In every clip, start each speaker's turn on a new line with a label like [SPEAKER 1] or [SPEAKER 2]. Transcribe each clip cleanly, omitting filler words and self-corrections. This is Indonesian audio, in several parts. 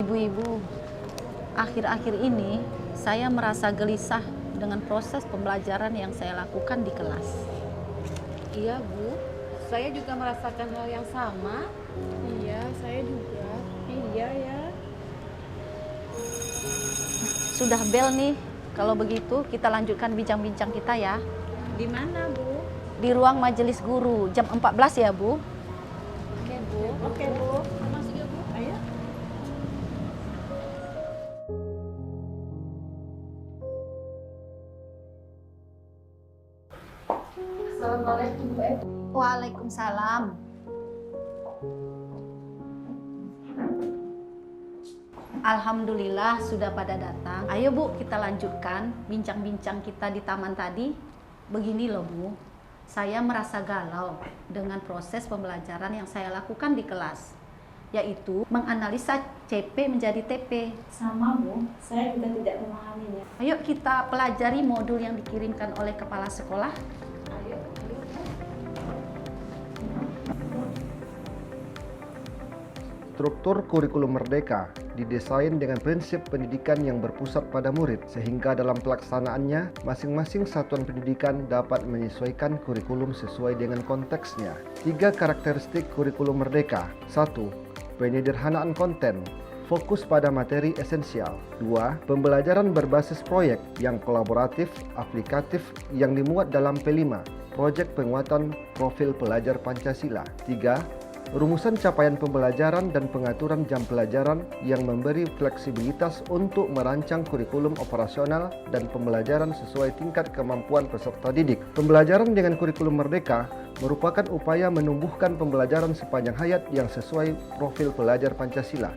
[SPEAKER 1] Ibu-ibu, akhir-akhir ini saya merasa gelisah dengan proses pembelajaran yang saya lakukan di kelas.
[SPEAKER 2] Iya Bu, saya juga merasakan hal yang sama.
[SPEAKER 3] Iya, saya juga.
[SPEAKER 2] Iya ya.
[SPEAKER 1] Sudah bel nih, kalau begitu kita lanjutkan bincang-bincang kita ya.
[SPEAKER 2] Di mana Bu?
[SPEAKER 1] Di ruang majelis guru, jam 14 ya Bu.
[SPEAKER 2] Oke Bu. Oke Bu. Masuk ya Bu. Ayo.
[SPEAKER 3] Assalamualaikum Bu.
[SPEAKER 1] Waalaikumsalam. Alhamdulillah sudah pada datang. Ayo Bu, kita lanjutkan bincang-bincang kita di taman tadi. Begini loh Bu, saya merasa galau dengan proses pembelajaran yang saya lakukan di kelas, yaitu menganalisa CP menjadi TP.
[SPEAKER 3] Sama Bu, saya juga tidak memahaminya.
[SPEAKER 1] Ayo kita pelajari modul yang dikirimkan oleh kepala sekolah.
[SPEAKER 3] Ayo.
[SPEAKER 4] Struktur kurikulum Merdeka didesain dengan prinsip pendidikan yang berpusat pada murid, sehingga dalam pelaksanaannya, masing-masing satuan pendidikan dapat menyesuaikan kurikulum sesuai dengan konteksnya. 3 karakteristik kurikulum Merdeka. 1. Penyederhanaan konten, fokus pada materi esensial. 2. Pembelajaran berbasis proyek yang kolaboratif, aplikatif, yang dimuat dalam P5, Proyek Penguatan Profil Pelajar Pancasila. 3. Rumusan capaian pembelajaran dan pengaturan jam pelajaran yang memberi fleksibilitas untuk merancang kurikulum operasional dan pembelajaran sesuai tingkat kemampuan peserta didik. Pembelajaran dengan kurikulum Merdeka merupakan upaya menumbuhkan pembelajaran sepanjang hayat yang sesuai profil pelajar Pancasila.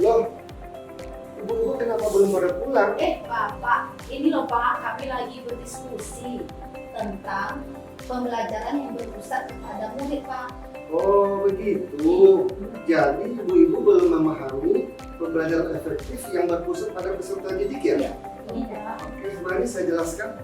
[SPEAKER 4] Loh, ibu-ibu kenapa belum pada pulang?
[SPEAKER 1] Pak, ini loh Pak, kami lagi berdiskusi tentang pembelajaran yang berpusat kepada murid Pak.
[SPEAKER 4] Oh begitu. Jadi ibu-ibu belum memahami pembelajaran efektif yang berpusat pada peserta didik ya?
[SPEAKER 1] Iya.
[SPEAKER 4] Oke, mari saya jelaskan.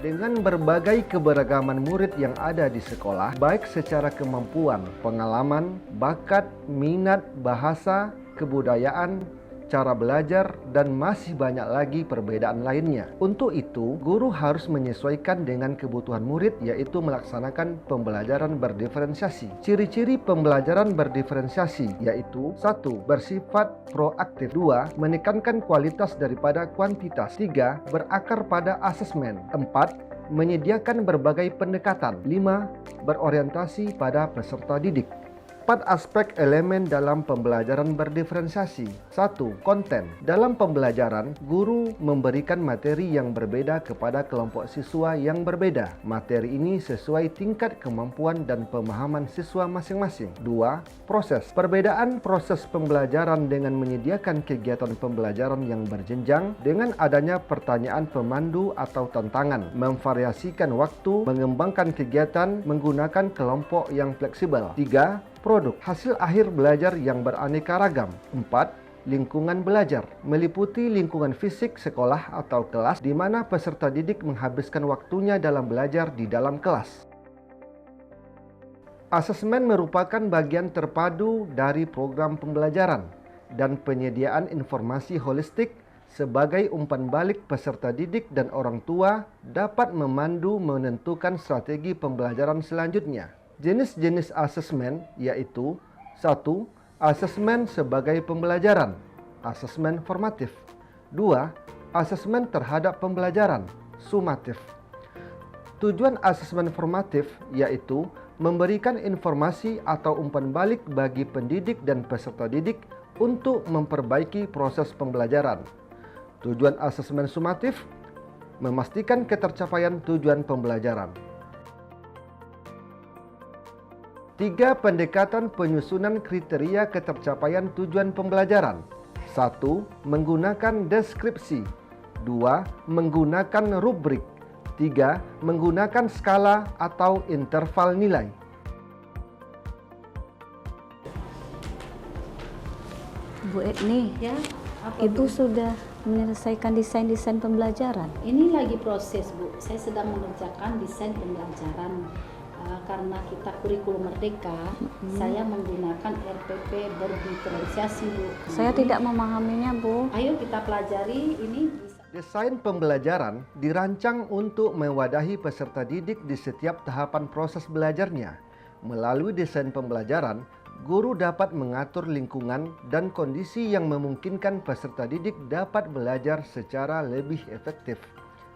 [SPEAKER 4] Dengan berbagai keberagaman murid yang ada di sekolah, baik secara kemampuan, pengalaman, bakat, minat, bahasa, kebudayaan, cara belajar, dan masih banyak lagi perbedaan lainnya. Untuk itu, guru harus menyesuaikan dengan kebutuhan murid, yaitu melaksanakan pembelajaran berdiferensiasi. Ciri-ciri pembelajaran berdiferensiasi yaitu 1. Bersifat proaktif. 2. Menekankan kualitas daripada kuantitas. 3. Berakar pada asesmen. 4. Menyediakan berbagai pendekatan. 5. Berorientasi pada peserta didik. 4 aspek elemen dalam pembelajaran berdiferensiasi. 1. Konten. Dalam pembelajaran, guru memberikan materi yang berbeda kepada kelompok siswa yang berbeda. Materi ini sesuai tingkat kemampuan dan pemahaman siswa masing-masing. 2. Proses. Perbedaan proses pembelajaran dengan menyediakan kegiatan pembelajaran yang berjenjang dengan adanya pertanyaan pemandu atau tantangan, memvariasikan waktu, mengembangkan kegiatan menggunakan kelompok yang fleksibel. 3. Produk, hasil akhir belajar yang beraneka ragam. 4. Lingkungan belajar, meliputi lingkungan fisik sekolah atau kelas di mana peserta didik menghabiskan waktunya dalam belajar di dalam kelas. Asesmen merupakan bagian terpadu dari program pembelajaran dan penyediaan informasi holistik sebagai umpan balik peserta didik dan orang tua dapat memandu menentukan strategi pembelajaran selanjutnya. Jenis-jenis asesmen yaitu 1. Asesmen sebagai pembelajaran, asesmen formatif. 2. Asesmen terhadap pembelajaran, sumatif. Tujuan asesmen formatif yaitu memberikan informasi atau umpan balik bagi pendidik dan peserta didik untuk memperbaiki proses pembelajaran. Tujuan asesmen sumatif memastikan ketercapaian tujuan pembelajaran. 3 pendekatan penyusunan kriteria ketercapaian tujuan pembelajaran. 1. Menggunakan deskripsi. 2. Menggunakan rubrik. 3. Menggunakan skala atau interval nilai.
[SPEAKER 5] Bu Etni,
[SPEAKER 1] Ya, apa
[SPEAKER 5] Ibu
[SPEAKER 1] Bu?
[SPEAKER 5] sudah menyelesaikan desain-desain pembelajaran.
[SPEAKER 1] Ini lagi proses Bu, saya sedang mengerjakan desain pembelajaran. Karena kita kurikulum merdeka, saya menggunakan RPP berdiferensiasi Bu.
[SPEAKER 5] Saya tidak memahaminya, Bu.
[SPEAKER 1] Ayo kita pelajari ini bisa.
[SPEAKER 4] Desain pembelajaran dirancang untuk mewadahi peserta didik di setiap tahapan proses belajarnya. Melalui desain pembelajaran, guru dapat mengatur lingkungan dan kondisi yang memungkinkan peserta didik dapat belajar secara lebih efektif,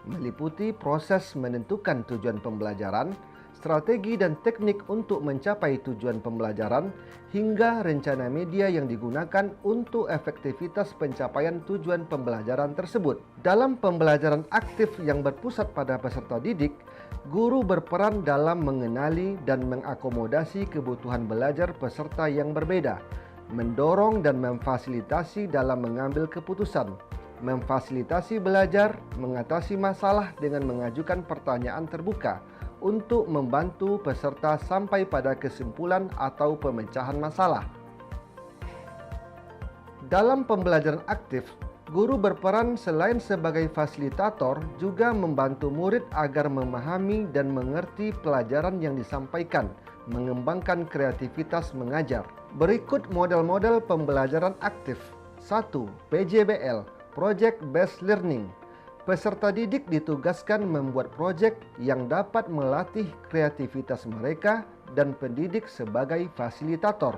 [SPEAKER 4] meliputi proses menentukan tujuan pembelajaran, strategi dan teknik untuk mencapai tujuan pembelajaran, hingga rencana media yang digunakan untuk efektivitas pencapaian tujuan pembelajaran tersebut. Dalam pembelajaran aktif yang berpusat pada peserta didik, guru berperan dalam mengenali dan mengakomodasi kebutuhan belajar peserta yang berbeda, mendorong dan memfasilitasi dalam mengambil keputusan, memfasilitasi belajar, mengatasi masalah dengan mengajukan pertanyaan terbuka, untuk membantu peserta sampai pada kesimpulan atau pemecahan masalah. Dalam pembelajaran aktif, guru berperan selain sebagai fasilitator juga membantu murid agar memahami dan mengerti pelajaran yang disampaikan, mengembangkan kreativitas mengajar. Berikut model-model pembelajaran aktif. 1. PJBL, Project Based Learning. Peserta didik ditugaskan membuat proyek yang dapat melatih kreativitas mereka dan pendidik sebagai fasilitator.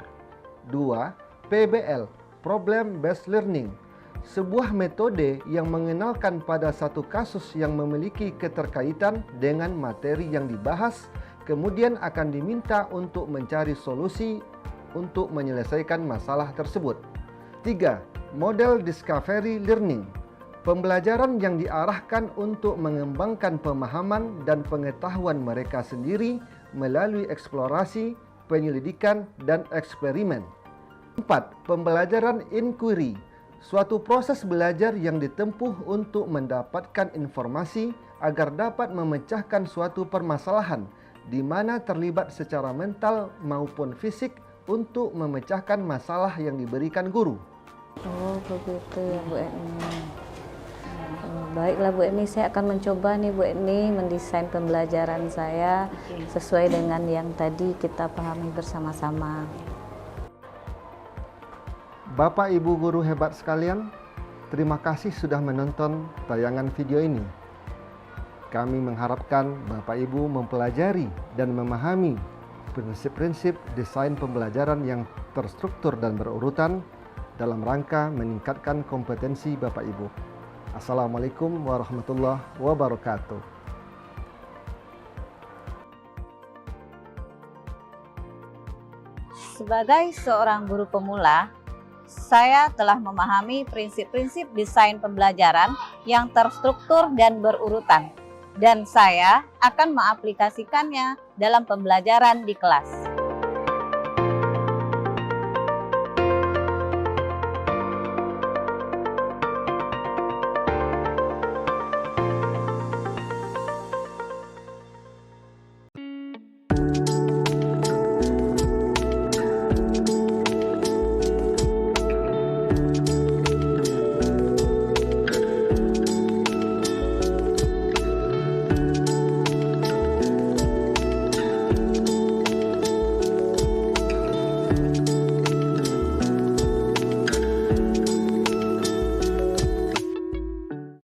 [SPEAKER 4] 2. PBL, Problem Based Learning. Sebuah metode yang mengenalkan pada satu kasus yang memiliki keterkaitan dengan materi yang dibahas, kemudian akan diminta untuk mencari solusi untuk menyelesaikan masalah tersebut. 3. Model Discovery Learning. Pembelajaran yang diarahkan untuk mengembangkan pemahaman dan pengetahuan mereka sendiri melalui eksplorasi, penyelidikan, dan eksperimen. 4. Pembelajaran inquiry. Suatu proses belajar yang ditempuh untuk mendapatkan informasi agar dapat memecahkan suatu permasalahan di mana terlibat secara mental maupun fisik untuk memecahkan masalah yang diberikan guru.
[SPEAKER 5] Oh, begitu ya, Bu Etni. Baiklah Bu Etni, saya akan mencoba nih Bu Etni mendesain pembelajaran saya sesuai dengan yang tadi kita pahami bersama-sama.
[SPEAKER 4] Bapak Ibu guru hebat sekalian, terima kasih sudah menonton tayangan video ini. Kami mengharapkan Bapak Ibu mempelajari dan memahami prinsip-prinsip desain pembelajaran yang terstruktur dan berurutan dalam rangka meningkatkan kompetensi Bapak Ibu. Assalamualaikum warahmatullahi wabarakatuh.
[SPEAKER 6] Sebagai seorang guru pemula, saya telah memahami prinsip-prinsip desain pembelajaran yang terstruktur dan berurutan, dan saya akan mengaplikasikannya dalam pembelajaran di kelas.